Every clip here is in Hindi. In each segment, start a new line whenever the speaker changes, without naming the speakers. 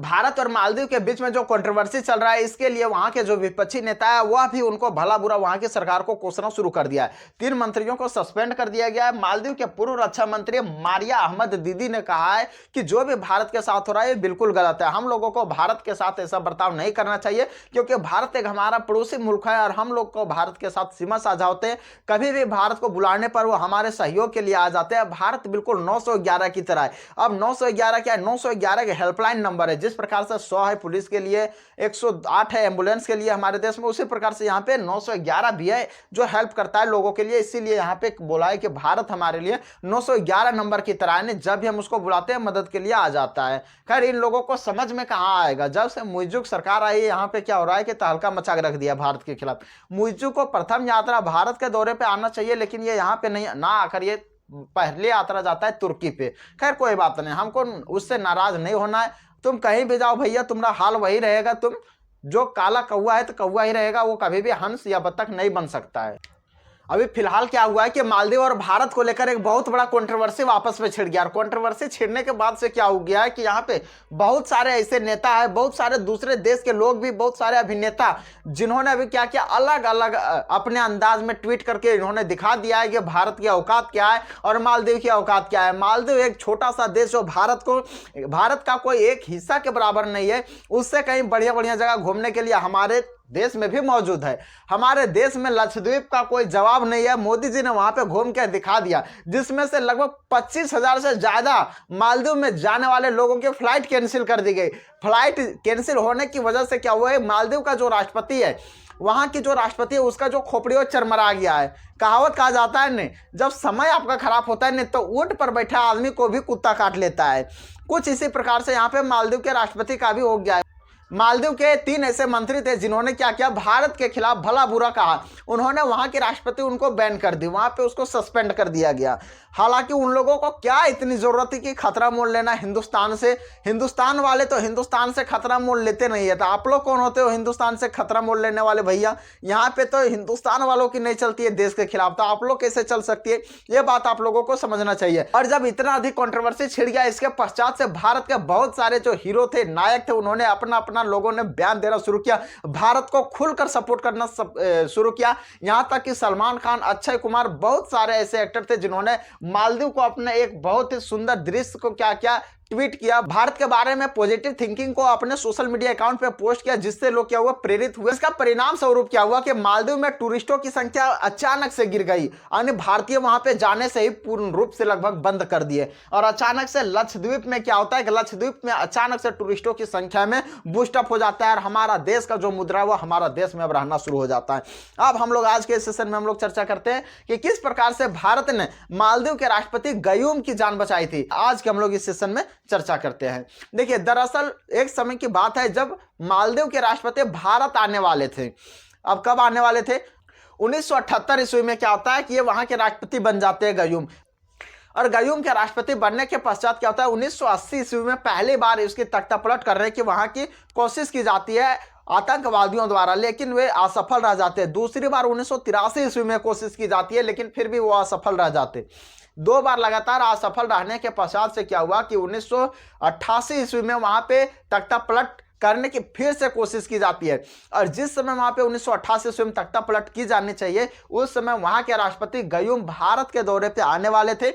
भारत और मालदीव के बीच में जो कंट्रोवर्सी चल रहा है, इसके लिए वहां के जो विपक्षी नेता है वह भी उनको भला बुरा वहां की सरकार को कोसना शुरू कर दिया है। 3 मंत्रियों को सस्पेंड कर दिया गया है। मालदीव के पूर्व रक्षा मंत्री मारिया अहमद दीदी ने कहा है कि जो भी भारत के साथ हो रहा है ये बिल्कुल गलत है। हम लोगों को भारत के साथ ऐसा बर्ताव नहीं करना चाहिए, क्योंकि भारत एक हमारा पड़ोसी मुल्क है और हम लोग को भारत के साथ सीमा साझा होते हैं। कभी भी भारत को बुलाने पर वो हमारे सहयोग के लिए आ जाते हैं। भारत बिल्कुल 911 की तरह है। अब 911 क्या है? 911 के हेल्पलाइन नंबर है। जिस प्रकार से 100 है पुलिस के लिए, 108 है एम्बुलेंस के लिए हमारे देश में, उसी प्रकार से यहाँ पे 911 भी है जो हेल्प करता है लोगों के लिए। इसीलिए यहाँ पे बोला है कि भारत हमारे लिए 911 नंबर की तरह है, जब भी हम उसको बुलाते हैं मदद के लिए आ जाता है। खैर इन लोगों को समझ में कहाँ आएगा। जब से मुइज़्ज़ू सरकार आई है यहाँ पे क्या हो रहा है कि तहलका मचा के रख दिया भारत के खिलाफ। मुइज़्ज़ू को प्रथम यात्रा भारत के दौरे पे आना चाहिए, लेकिन ये यहाँ पे नहीं ना आकर ये पहले यात्रा जाता है तुर्की पे। खैर कोई बात नहीं, हमको उससे नाराज नहीं होना है। तुम कहीं भी जाओ भैया, तुम्हारा हाल वही रहेगा। तुम जो काला कौवा है तो कौवा ही रहेगा, वो कभी भी हंस या बत्तख नहीं बन सकता है। अभी फिलहाल क्या हुआ है कि मालदीव और भारत को लेकर एक बहुत बड़ा कंट्रोवर्सी वापस में छिड़ गया। और कंट्रोवर्सी छिड़ने के बाद से क्या हो गया है कि यहाँ पे बहुत सारे ऐसे नेता हैं, बहुत सारे दूसरे देश के लोग भी, बहुत सारे अभिनेता, जिन्होंने अभी क्या किया, अलग अलग अपने अंदाज में ट्वीट करके इन्होंने दिखा दिया है कि भारत की औकात क्या है और मालदीव की औकात क्या है। मालदीव एक छोटा सा देश जो भारत का कोई एक हिस्सा के बराबर नहीं है, उससे कहीं बढ़िया बढ़िया जगह घूमने के लिए हमारे देश में भी मौजूद है। हमारे देश में लक्षद्वीप का कोई जवाब नहीं है। मोदी जी ने वहां पे घूम के दिखा दिया, जिसमें से लगभग 25,000 से ज्यादा मालदीव में जाने वाले लोगों की फ्लाइट कैंसिल कर दी गई। फ्लाइट कैंसिल होने की वजह से क्या हुआ है, मालदीव का जो राष्ट्रपति है, वहां की जो राष्ट्रपति है, उसका जो खोपड़ियों चरमरा गया है। कहावत कहा जाता है ने, जब समय आपका खराब होता है ने, तो ऊंट पर बैठा आदमी को भी कुत्ता काट लेता है। कुछ इसी प्रकार से यहाँ पे मालदीव के राष्ट्रपति का भी हो गया है। मालदीव के 3 ऐसे मंत्री थे जिन्होंने क्या किया, भारत के खिलाफ भला बुरा कहा। उन्होंने वहां के राष्ट्रपति उनको बैन कर दी, वहां पे उसको सस्पेंड कर दिया गया। हालांकि उन लोगों को क्या इतनी जरूरत थी कि खतरा मोल लेना हिंदुस्तान से। हिंदुस्तान वाले तो हिंदुस्तान से खतरा मोल लेते नहीं है। तो आप लोग कौन होते हो हिंदुस्तान से खतरा मोल लेने वाले भैया? यहाँ पे तो हिंदुस्तान वालों की नहीं चलती है देश के खिलाफ, तो आप लोग कैसे चल सकती है? ये बात आप लोगों को समझना चाहिए। और जब इतना अधिक कंट्रोवर्सी छिड़ गया, इसके पश्चात से भारत के बहुत सारे जो हीरो थे, नायक थे, उन्होंने अपना अपना लोगों ने बयान देना शुरू किया, भारत को खुलकर सपोर्ट करना शुरू किया। यहां तक कि सलमान खान, अक्षय कुमार, बहुत सारे ऐसे एक्टर थे जिन्होंने मालदीव को अपने एक बहुत ही सुंदर दृश्य को क्या किया, ट्वीट किया, भारत के बारे में पॉजिटिव थिंकिंग को अपने सोशल मीडिया अकाउंट पे पोस्ट किया, जिससे लोग क्या हुआ, प्रेरित हुए। इसका परिणाम स्वरूप क्या हुआ कि मालदीव में टूरिस्टों की संख्या अचानक से गिर गई। अन्य भारतीय वहां पे जाने से ही पूर्ण रूप से लगभग बंद कर दिए। और अचानक से लक्षद्वीप में क्या होता है कि लक्षद्वीप में अचानक से टूरिस्टों की संख्या में बूस्टअप हो जाता है और हमारा देश का जो मुद्रा है वो हमारा देश में अब रहना शुरू हो जाता है। अब हम लोग आज के सेशन में हम लोग चर्चा करते हैं कि किस प्रकार से भारत ने मालदीव के राष्ट्रपति गयूम की जान बचाई थी। आज के हम लोग इस सेशन में चर्चा करते हैं। देखिए, दरअसल एक समय की बात है जब मालदीव के राष्ट्रपति भारत आने वाले थे। अब कब आने वाले थे? 1978 ईस्वी में क्या होता है कि ये वहां के राष्ट्रपति बन जाते हैं गयूम। और गयूम के राष्ट्रपति बनने के पश्चात क्या होता है, 1980 ईस्वी में पहली बार इसकी तख्तापलट करने की वहां की कोशिश की जाती है आतंकवादियों द्वारा, लेकिन वे असफल रह जाते हैं। दूसरी बार 1983 ईस्वी में कोशिश की जाती है, लेकिन फिर भी वो असफल रह जाते। 2 बार लगातार असफल रहने के पश्चात से क्या हुआ कि 1988 ईस्वी में वहां पे तख्ता पलट करने की फिर से कोशिश की जाती है। और जिस समय वहां पे 1988 ईस्वी में तख्ता पलट की जानी चाहिए, उस समय वहां के राष्ट्रपति गयूम भारत के दौरे पे आने वाले थे।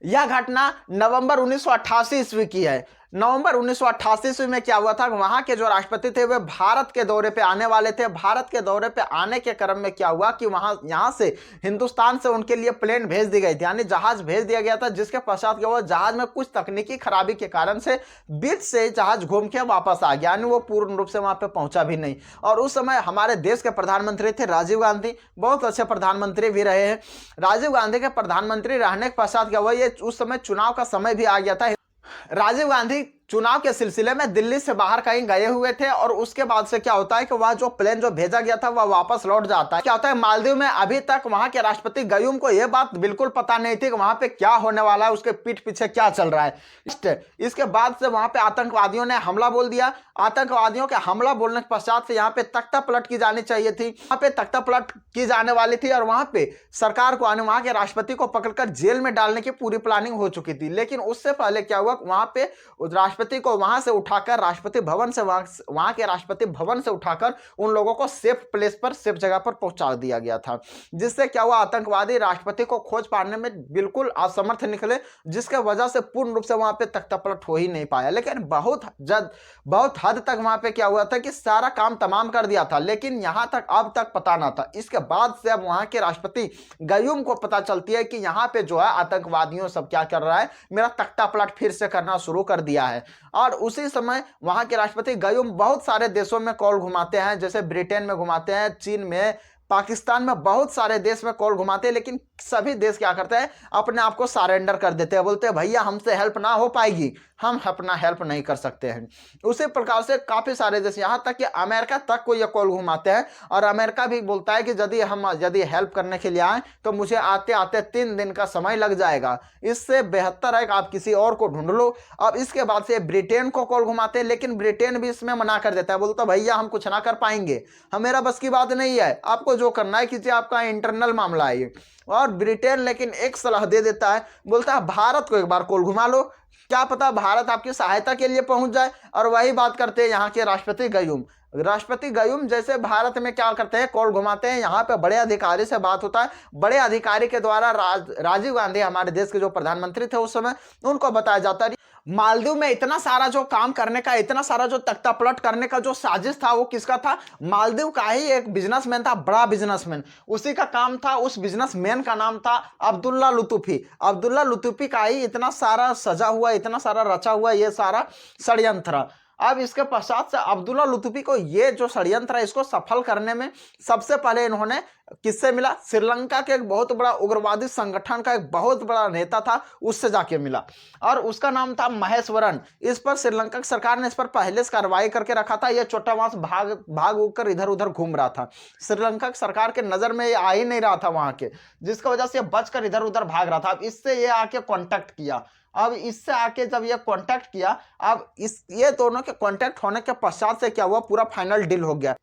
यह घटना नवंबर 1988 ईस्वी की है। नवंबर 1988 ईस्वी में क्या हुआ था, वहां के जो राष्ट्रपति थे वे भारत के दौरे पे आने वाले थे। भारत के दौरे पे आने के क्रम में क्या हुआ कि यहां से हिंदुस्तान से उनके लिए प्लेन भेज दी गई थी, यानी जहाज भेज दिया गया था। जिसके पश्चात क्या हुआ, जहाज में कुछ तकनीकी खराबी के कारण से बीच से जहाज घूम के वापस आ गया, यानी वो पूर्ण रूप से वहां पे पहुंचा भी नहीं। और उस समय हमारे देश के प्रधानमंत्री थे राजीव गांधी, बहुत अच्छे प्रधानमंत्री भी रहे हैं। राजीव गांधी के प्रधानमंत्री रहने के पश्चात क्या हुआ, ये उस समय चुनाव का समय भी आ गया था। राजीव गांधी चुनाव के सिलसिले में दिल्ली से बाहर कहीं गए हुए थे और उसके बाद से क्या होता है कि वह जो प्लेन जो भेजा गया था वह वापस लौट जाता है। क्या होता है, मालदीव में अभी तक वहां के राष्ट्रपति गयूम को यह बात बिल्कुल पता नहीं थी कि वहां पे क्या होने वाला है, उसके पीठ पीछे क्या चल रहा है। इसके बाद से वहां पे आतंकवादियों ने हमला बोल दिया। आतंकवादियों के हमला बोलने के पश्चात से यहाँ पे तख्ता पलट की जानी चाहिए थी, वहां पे तख्ता पलट की जाने वाली थी और वहां पे सरकार को वहां के राष्ट्रपति को पकड़कर जेल में डालने की पूरी प्लानिंग हो चुकी थी। लेकिन उससे पहले क्या हुआ, वहां पे राष्ट्रपति को वहां से उठाकर राष्ट्रपति भवन से वहां के राष्ट्रपति भवन से उठाकर उन लोगों को सेफ प्लेस पर, सेफ जगह पर पहुंचा दिया गया था। जिससे क्या हुआ, आतंकवादी राष्ट्रपति को खोज पाने में बिल्कुल असमर्थ निकले, जिसके वजह से पूर्ण रूप से वहां पे तख्तापलट हो ही नहीं पाया। लेकिन बहुत हद तक वहां पे क्या हुआ था कि सारा काम तमाम कर दिया था, लेकिन यहां तक अब तक पता ना था। इसके बाद से अब वहां के राष्ट्रपति गयूम को पता चलती है कि यहां पे जो है आतंकवादियों सब क्या कर रहा है, मेरा तख्तापलट फिर से करना शुरू कर दिया है। और उसी समय वहां के राष्ट्रपति गयूम बहुत सारे देशों में कॉल घुमाते हैं, जैसे ब्रिटेन में घुमाते हैं, चीन में, पाकिस्तान में, बहुत सारे देश में कॉल घुमाते हैं। लेकिन सभी देश क्या करते हैं, अपने आप को सरेंडर कर देते हैं, बोलते हैं भैया हमसे हेल्प ना हो पाएगी, हम अपना हेल्प नहीं कर सकते हैं। उसी प्रकार से काफी सारे देश, यहां तक कि अमेरिका तक को ये कॉल घुमाते हैं, और अमेरिका भी बोलता है कि यदि हेल्प करने के लिए आए तो मुझे आते आते 3 दिन का समय लग जाएगा, इससे बेहतर है कि आप किसी और को ढूंढ लो। अब इसके बाद से ब्रिटेन को कॉल घुमाते हैं, लेकिन ब्रिटेन भी इसमें मना कर देता है, बोलता भैया हम कुछ ना कर पाएंगे, हमेरा बस की बात नहीं है, आपको जो करना है कीजिए, आपका इंटरनल मामला है ये। और ब्रिटेन लेकिन एक सलाह दे देता है, बोलता है भारत को एक बार कॉल घुमा लो, क्या पता भारत आपकी सहायता के लिए पहुंच जाए। और वही बात करते हैं यहाँ के राष्ट्रपति गयूम। राष्ट्रपति गयूम जैसे भारत में क्या करते हैं, कॉल घुमाते हैं, यहाँ पे बड़े अधिकारी से बात होता है, बड़े अधिकारी के द्वारा राजीव गांधी हमारे देश के जो प्रधानमंत्री थे उस समय, उनको बताया जाता है मालदीव में इतना सारा जो काम करने का, इतना सारा जो तख्तापलट करने का जो साजिश था वो किसका था, मालदीव का ही एक बिजनेसमैन था, बड़ा बिजनेसमैन, उसी का काम था। उस बिजनेसमैन का नाम था अब्दुल्ला लुतुफी। अब्दुल्ला लुतुफी का ही इतना सारा सजा हुआ, इतना सारा रचा हुआ ये सारा षड्यंत्र। अब इसके पश्चात से अब्दुल्ला लुतुफी को ये जो षड्यंत्र है इसको सफल करने में सबसे पहले इन्होंने किससे मिला, श्रीलंका के एक बहुत बड़ा उग्रवादी संगठन का एक बहुत बड़ा नेता था, उससे जाके मिला, और उसका नाम था महेश्वरन। इस पर श्रीलंका की सरकार ने इस पर पहले से कार्रवाई करके रखा था, यह छोटा मांस भाग उगकर इधर उधर घूम रहा था, श्रीलंका की सरकार के नजर में ये आ ही नहीं रहा था वहां के, जिसकी वजह से बचकर इधर उधर भाग रहा था। अब इससे ये आके कॉन्टेक्ट किया, अब इससे आके जब ये कांटेक्ट किया, अब ये दोनों के कांटेक्ट होने के पश्चात से क्या हुआ, पूरा फाइनल डील हो गया।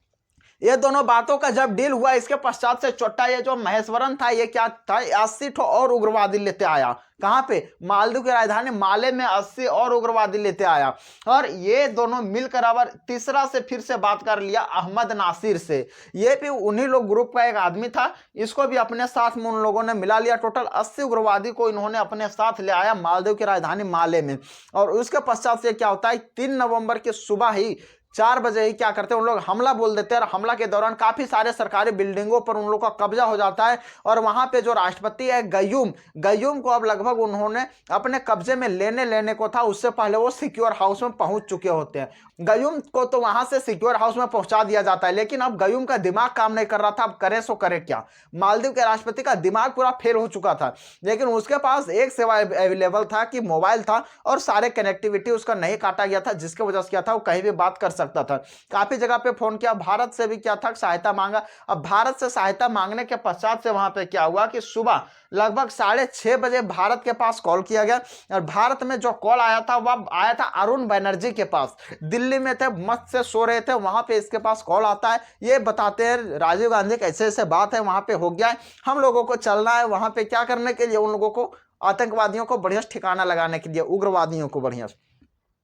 ये दोनों बातों का जब डील हुआ, इसके पश्चात से छोटा ये जो महेश्वरन था, ये क्या था, 80 ठो और उग्रवादी लेते आया। कहां पे, मालदीव की राजधानी माले में 80 और उग्रवादी लेते आया, और ये दोनों मिलकर अब तीसरा से फिर से बात कर लिया अहमद नासिर से। ये भी उन्हीं लोग ग्रुप का एक आदमी था, इसको भी अपने साथ में उन लोगों ने मिला लिया। टोटल 80 उग्रवादी को इन्होंने अपने साथ ले आया मालदीव की राजधानी माले में। और उसके पश्चात से क्या होता है, 3 नवंबर की सुबह ही 4 बजे ही क्या करते हैं उन लोग, हमला बोल देते हैं, और हमला के दौरान काफी सारे सरकारी बिल्डिंगों पर उन लोगों का कब्जा हो जाता है। और वहां पे जो राष्ट्रपति है गयूम को अब लगभग उन्होंने अपने कब्जे में लेने को था, उससे पहले वो सिक्योर हाउस में पहुंच चुके होते हैं। गयूम को तो वहां से सिक्योर हाउस में पहुंचा दिया जाता है, लेकिन अब गयूम का दिमाग काम नहीं कर रहा था, अब करे सो करे क्या। मालदीव के राष्ट्रपति का दिमाग पूरा फेल हो चुका था, लेकिन उसके पास एक सेवा अवेलेबल था कि मोबाइल था, और सारे कनेक्टिविटी उसका नहीं काटा गया था, जिसकी वजह से क्या था, वो कहीं भी बात कर सकता था। काफी जगह पे फोन किया, भारत से भी क्या था, सहायता मांगा। अब भारत से सहायता मांगने के पश्चात से वहां पे क्या हुआ कि सुबह लगभग 6:30 बजे भारत के पास कॉल किया गया, और भारत में जो कॉल आया था वह आया था अरुण बनर्जी के पास, दिल्ली में थे, मस्त से सो रहे थे, वहां पे इसके पास कॉल आता है, ये बताते हैं राजीव गांधी कैसे ऐसे बात है, वहां पे हो गया है, हम लोगों को चलना है वहां पे, क्या करने के लिए, उन लोगों को, आतंकवादियों को बढ़िया ठिकाना लगाने के लिए, उग्रवादियों को बढ़िया।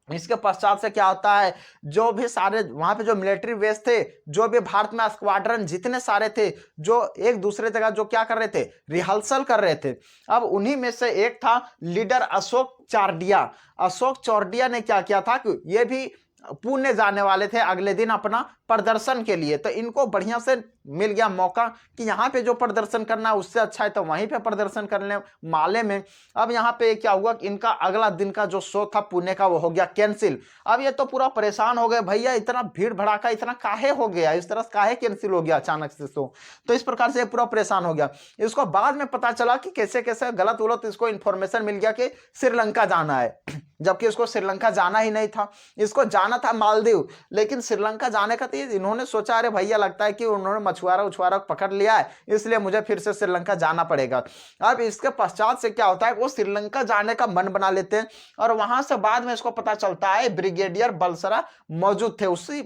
इसके पश्चात से क्या होता है, जो भी सारे वहां पे जो मिलिट्री बेस थे, जो भी भारत में स्क्वाड्रन जितने सारे थे, जो एक दूसरे जगह जो क्या कर रहे थे, रिहर्सल कर रहे थे। अब उन्हीं में से एक था लीडर अशोक चारडिया। अशोक चारडिया ने क्या किया था कि ये भी पुणे जाने वाले थे अगले दिन अपना प्रदर्शन के लिए, तो इनको बढ़िया से मिल गया मौका कि यहाँ पे जो प्रदर्शन करना है उससे अच्छा है तो वहीं पे प्रदर्शन कर लें माले में। अब यहाँ पे क्या हुआ कि इनका अगला दिन का जो शो था पुणे का वो हो गया कैंसिल। अब ये तो पूरा परेशान हो गए, भैया इतना भीड़ भड़ाका इतना काहे हो गया, इस तरह काहे कैंसिल हो गया अचानक से शो, तो इस प्रकार से पूरा परेशान हो गया। इसको बाद में पता चला कि कैसे कैसे गलत उलट इसको इन्फॉर्मेशन मिल गया कि श्रीलंका जाना है, जबकि इसको श्रीलंका जाना ही नहीं था, इसको जाना था मालदीव, लेकिन श्रीलंका जाने का इन्होंने सोचा अरे भैया लगता है कि उन्होंने मछुआरा पकड़ लिया है, इसलिए मुझे फिर से श्रीलंका जाना पड़ेगा। अब इसके पश्चात से क्या होता है, वो श्रीलंका जाने का मन बना लेते हैं, और वहां से बाद में इसको पता चलता है ब्रिगेडियर बलसरा मौजूद थे, उसी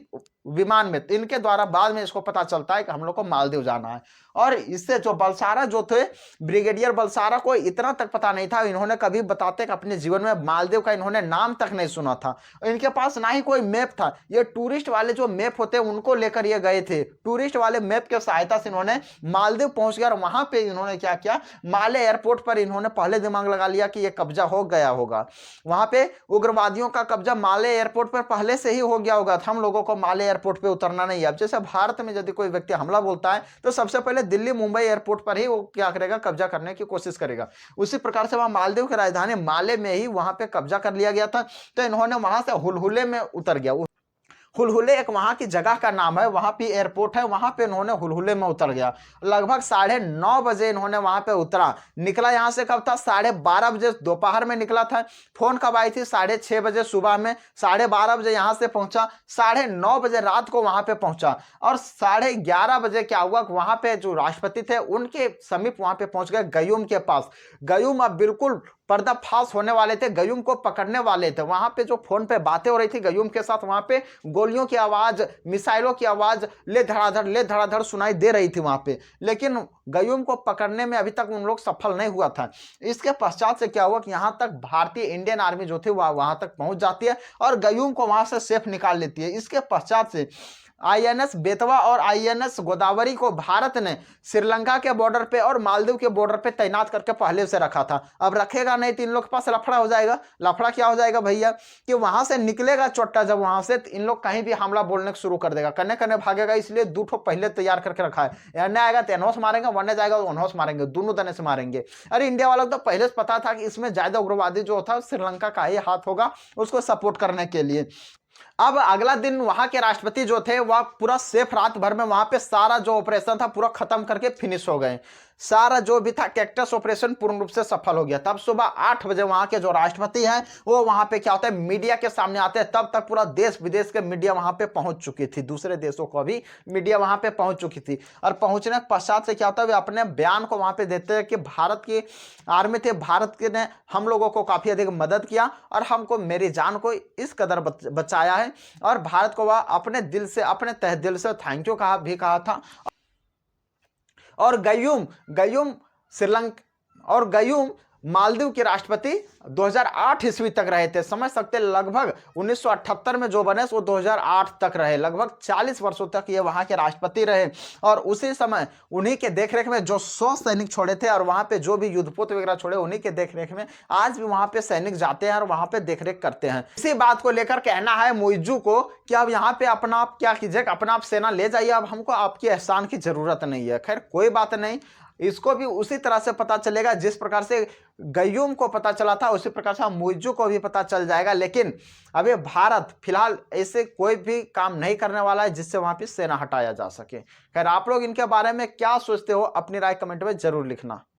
विमान में, तो इनके द्वारा बाद में इसको पता चलता है कि हम लोग को मालदीव जाना है। और इससे जो बलसारा जो थे, ब्रिगेडियर बलसारा को इतना तक पता नहीं था, इन्होंने कभी बताते कि अपने जीवन में मालदीव का इन्होंने नाम तक नहीं सुना था। इनके पास ना ही कोई मैप था, ये टूरिस्ट वाले जो मैप होते हैं उनको लेकर ये गए थे। टूरिस्ट वाले मैप के सहायता से इन्होंने मालदीव पहुंच गया और वहां पे इन्होंने क्या किया, माले एयरपोर्ट पर इन्होंने पहले दिमाग लगा लिया कि ये कब्जा हो गया होगा। वहां पे उग्रवादियों का कब्जा माले एयरपोर्ट पर पहले से ही हो गया होगा, हम लोगों को माले एयरपोर्ट पे उतरना नहीं है। अब जैसे भारत में यदि कोई व्यक्ति हमला बोलता है तो सबसे पहले दिल्ली मुंबई एयरपोर्ट पर ही वो क्या करेगा, कब्जा करने की कोशिश करेगा। उसी प्रकार से वहां मालदीव की राजधानी माले में ही वहां पे कब्जा कर लिया गया था। तो इन्होंने वहां से हुलहुले में उतर गया। हुलहुले एक वहां की जगह का नाम है, वहां पे एयरपोर्ट है, वहां पे इन्होंने हुलहुले में उतर गया। लगभग 9:30 बजे इन्होंने वहां पे उतरा। निकला यहां से कब था, 12:30 बजे दोपहर में निकला था। फोन कब आई थी, 6:30 बजे सुबह में। 12:30 बजे यहां से पहुंचा, 9:30 बजे रात को वहां पे पहुंचा। और 11:30 बजे क्या हुआ, वहां पे जो राष्ट्रपति थे उनके समीप वहां पे पहुंच गए, गयूम के पास। गयूम अब बिल्कुल पर्दाफाश होने वाले थे, गयूम को पकड़ने वाले थे। वहां पे जो फोन पे बातें हो रही थी गयूम के साथ, वहां पे गोलियों की आवाज, मिसाइलों की आवाज ले धड़ाधड़ सुनाई दे रही थी वहां पे। लेकिन गयूम को पकड़ने में अभी तक उन लोग सफल नहीं हुआ था। इसके पश्चात से क्या हुआ कि यहां तक भारतीय इंडियन आर्मी जो थी वह वहां तक पहुंच जाती है और गयूम को वहां से सेफ निकाल लेती है। इसके पश्चात से आईएनएस बेतवा और आईएनएस गोदावरी को भारत ने श्रीलंका के बॉर्डर पे और मालदीव के बॉर्डर पे तैनात करके पहले से रखा था। अब रखेगा नहीं तो इन लोग के पास लफड़ा हो जाएगा। लफड़ा क्या हो जाएगा भैया, कि वहां से निकलेगा चोट्टा जब वहां से, तो इन लोग कहीं भी हमला बोलने शुरू कर देगा, कन्ने कन्ने भागेगा। इसलिए 2 ठो पहले तैयार करके रखा है, एने आएगा तो एनहोस मारेंगे, वरने जाएगा तो अनहोस मारेंगे, दोनों तने से मारेंगे। अरे इंडिया वालों को तो पहले से पता था कि इसमें ज्यादा उग्रवादी जो था श्रीलंका का ही हाथ होगा, उसको सपोर्ट करने के लिए। अब अगला दिन वहां के राष्ट्रपति जो थे वह पूरा सेफ, रात भर में वहां पे सारा जो ऑपरेशन था पूरा खत्म करके फिनिश हो गए। सारा जो भी था कैक्टस ऑपरेशन पूर्ण रूप से सफल हो गया। तब सुबह 8 बजे वहां के जो राष्ट्रपति हैं वो वहां पे क्या होता है, मीडिया के सामने आते हैं। तब तक पूरा देश विदेश के मीडिया वहां पे पहुंच चुकी थी, दूसरे देशों को भी मीडिया वहां पे पहुंच चुकी थी। और पहुंचने के पश्चात से क्या होता है, वे अपने बयान को वहां पे देते हैं कि भारत की आर्मी थे, भारत के ने हम लोगों को काफी अधिक मदद किया और हमको, मेरी जान को इस कदर बचाया है। और भारत को वह अपने दिल से, अपने तहे दिल से थैंक यू कहा था। और गयूम श्रीलंका और गयूम मालदीव के राष्ट्रपति 2008 ईस्वी तक रहे थे। समझ सकते, लगभग 1978 में जो बने वो 2008 तक रहे। लगभग 40 वर्षों तक ये वहां के राष्ट्रपति रहे। और उसी समय उन्हीं के देखरेख में जो 100 सैनिक छोड़े थे और वहां पे जो भी युद्धपोत वगैरह छोड़े, उन्हीं के देखरेख में आज भी वहां पे सैनिक जाते हैं और वहां पे देखरेख करते हैं। इसी बात को लेकर कहना है मुइज्जू को कि अब यहाँ पे अपना आप क्या कीजिए, अपना आप सेना ले जाइए, अब हमको आपके एहसान की जरूरत नहीं है। खैर कोई बात नहीं, इसको भी उसी तरह से पता चलेगा जिस प्रकार से गयूम को पता चला था, उसी प्रकार से मुइज्जू को भी पता चल जाएगा। लेकिन अभी भारत फिलहाल ऐसे कोई भी काम नहीं करने वाला है जिससे वहां पे सेना हटाया जा सके। खैर आप लोग इनके बारे में क्या सोचते हो, अपनी राय कमेंट में जरूर लिखना।